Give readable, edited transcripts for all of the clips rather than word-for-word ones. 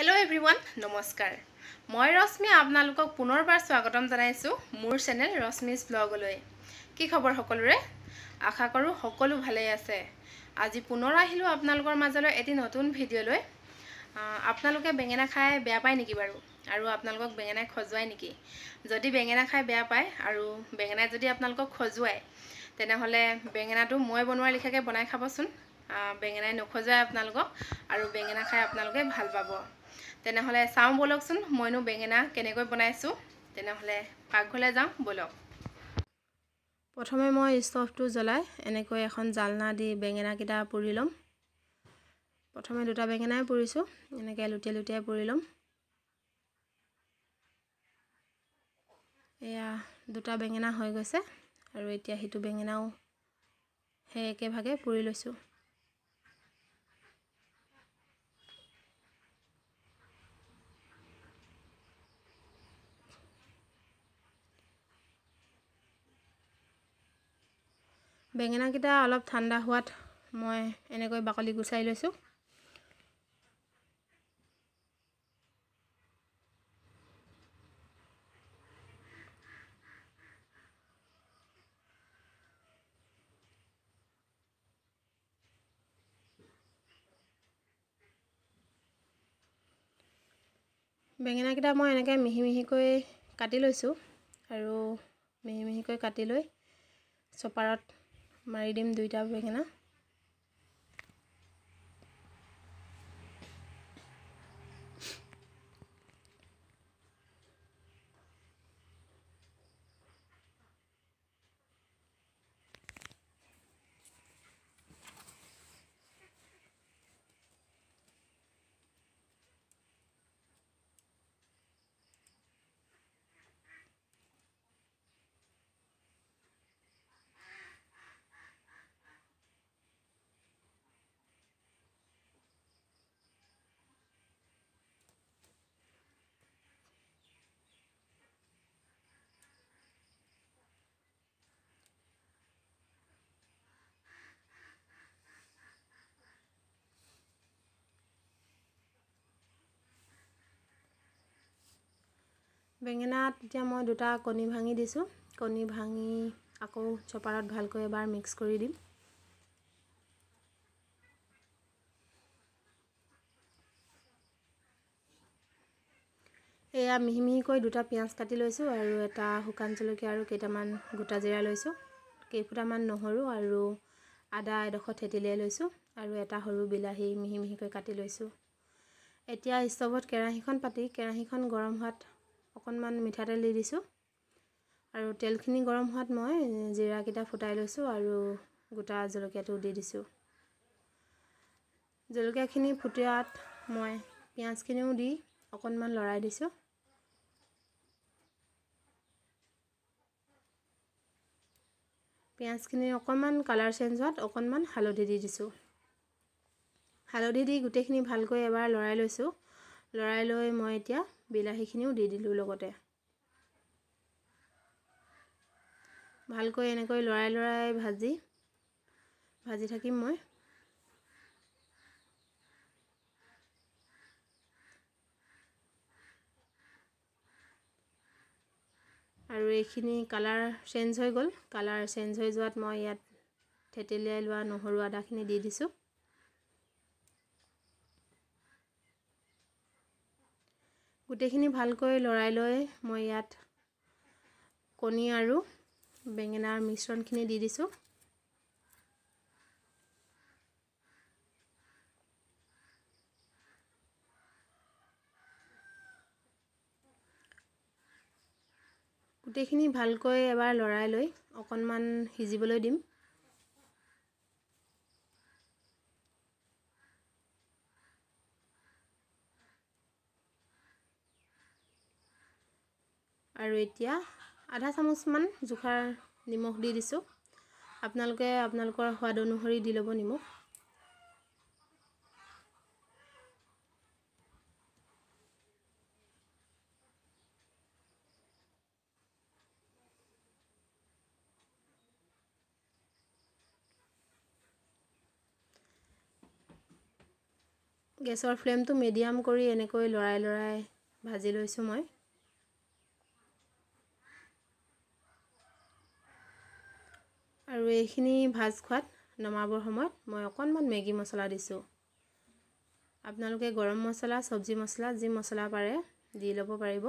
Hello everyone नमस्कार मैं रश्मि आपनालोকক पुनरबार स्वागतम जनाइछु मोर चेनेल रश्मिस ब्लगলৈ की खबर सकलोरे आशा करूँ सकलो भाले आछे আজি पुनर आहिलो आपनालोকৰ মাজলৈ এটি নতুন ভিডিও লৈ आपनालोके बेঙেনা খাই বেয়া পায় নেকি বাৰু আৰু आपनालोকক বেঙেনা খজুৱাই নেকি যদি বেঙেনা খাই বেয়া পায় আৰু বেঙেনা যদি आपनालोকক খজুৱাই তেনেহলে বেঙেনাটো মই বনোৱাৰ লিখাকে বনাই খাবচোন বেঙেনাই নখজুৱাই आपनालोকক আৰু বেঙেনা খাই आपनालोকে ভাল পাব তেনেহলে চাও বলকচোন মইনো বেঙেনা কেনেকৈ বনাইছো তেনেহলে পাকঘৰলৈ যাও বলক প্ৰথমে মই ষ্টভটো জ্বলাই এনেকৈ এখন জালনা দি বেঙেনা কিটা পুৰি লম প্ৰথমে দুটা বেঙেনাই পুৰিছো এনেকৈ লুটিয়া লুটিয়া পুৰি লম এয়া দুটা বেঙেনা হৈ গৈছে আৰু এতিয়া হিটো বেঙেনাও হে একে ভাগে পুৰি লৈছো বেঙেনা কিটা অলপ ঠাণ্ডা হোৱাত মই এনেকৈ বাকলি গুছাই লৈছো বেঙেনা কিটা মই এনেকৈ মিহি মিহিকৈ কাটি লৈছো আৰু মিহি মিহিকৈ কাটি লৈ চপাৰত মাৰি দিম দুইটা বেঙেনা বেঙেনাত এতিয়া মই দুটা কণী ভাঙি দিছো কণী ভাঙি আকৌ চপাৰত ভালকৈ এবাৰ মিক্স কৰি দিম এয়া মিহি মিহিকৈ দুটা পিয়াজ কাটি লৈছো আৰু এটা শুকান জলকীয়া আৰু কেইটামান গোটা জিৰা লৈছো কেইফুটামান নহৰু আৰু আদা এডোখৰ থেতিলিয়াই লৈছো আৰু এটা সৰু বিলাহী মিহি মিহিকৈ কাটি লৈছো এতিয়া ষ্টভত কেৰাহীখন পাতি কেৰাহীখন গৰম হোৱাত অকনমান মিঠাতেল দি দিছো আৰু তেলখিনি গৰম হোৱাত মই জিৰা কিটা ফুটাই লৈছো আৰু গোটা জলকীয়াটো দি দিছো জলকীয়াখিনি ফুটিয়াত মই পিয়াজখিনিও দি অকনমান লৰাই দিছো পিয়াজখিনি অকনমান কালাৰ চেঞ্জ হোৱাত অকনমান হালধি দি দিছো হালধি দি গুটেখিনি ভালকৈ এবাৰ লৰাই লৈছো লৰাই লৈ মই এতিয়া বিলাহীখিনিও দি দিলো লগতে ভালকৈ এনেকৈ লৰাই লৰাই ভাজি থাকিম মই আৰু এইখিনি কালাৰ চেঞ্জ হৈ গল কালাৰ চেঞ্জ হৈ যোৱাত মই ইয়াত থেতেলিয়াই লোৱা নহৰু আদাখিনি দি দিছো গুটেখিনি ভালকৈ লৰাই লৈ মই ইয়াত কণী আৰু বেঙেনাৰ মিশ্ৰণখিনি দি দিছো গুটেখিনি ভালকৈ এবাৰ লৰাই লৈ অকনমান সিজিবলৈ দিম আৰু এতিয়া আধা চামুচমান জোখাৰ নিমখ দি দিছো আপোনালোকে আপোনালোকৰ সোৱাদ অনুসৰি দি ল'ব নিমখ গেছৰ ফ্লেমটো মিডিয়াম কৰি এনেকৈ লৰাই ভাজি লৈছোঁ মই। আৰু এইখিনি ভাজ খোৱাত নমাবৰ সময়ত মই অকণমান মেগী মছলা দিছোঁ। আপোনালোকে গৰম মছলা, চব্জি মছলা যি মছলা পাৰে দি ল'ব পাৰিব।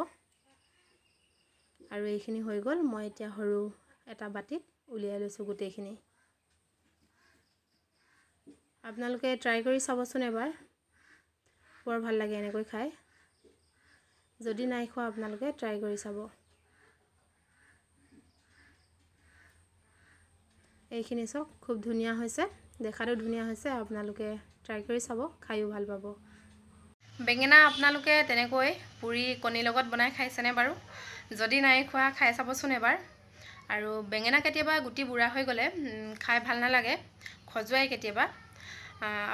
আৰু এইখিনি হৈ গ'ল। মই এতিয়া সৰু এটা বাটিত উলিয়াই লৈছোঁ গোটেইখিনি। আপোনালোকে ট্ৰাই কৰি চাবচোন এবাৰ, বৰ ভাল লাগে এনেকৈ খাই। যদি নাই খোৱা আপোনালোকে ট্ৰাই কৰি চাব। এইখিনি চাওক, খুব ধুনীয়া হৈছে, দেখাতো ধুনীয়া হৈছে। আপোনালোকে ট্ৰাই কৰি চাব, খায়ো ভাল পাব। বেঙেনা আপোনালোকে তেনেকৈ পুৰি কণীৰ লগত বনাই খাইছেনে বাৰু? যদি নাই খোৱা খাই চাবচোন এবাৰ। আৰু বেঙেনা কেতিয়াবা গুটি বুঢ়া হৈ গ'লে খাই ভাল নালাগে, খজুৱাই কেতিয়াবা।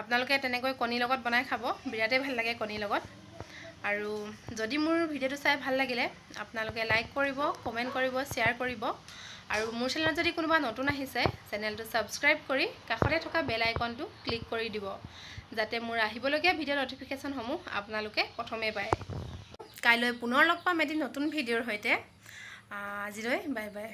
আপোনালোকে তেনেকৈ কণীৰ লগত বনাই খাব, বিৰাটেই ভাল লাগে কণীৰ লগত। আৰু যদি মোৰ ভিডিঅ'টো চাই ভাল লাগিলে আপোনালোকে লাইক কৰিব, কমেণ্ট কৰিব, শ্বেয়াৰ কৰিব। আৰু মোৰ চেনেলত যদি কোনোবা নতুন আহিছে, চেনেলটো ছাবস্ক্ৰাইব কৰি কাষতে থকা বেল আইকনটো ক্লিক কৰি দিব, যাতে মোৰ আহিবলগীয়া ভিডিঅ' নটিফিকেশ্যনসমূহ আপোনালোকে প্ৰথমে পায়। কাইলৈ পুনৰ লগ পাম এটি নতুন ভিডিঅ'ৰ সৈতে। আজিলৈ বাই বাই।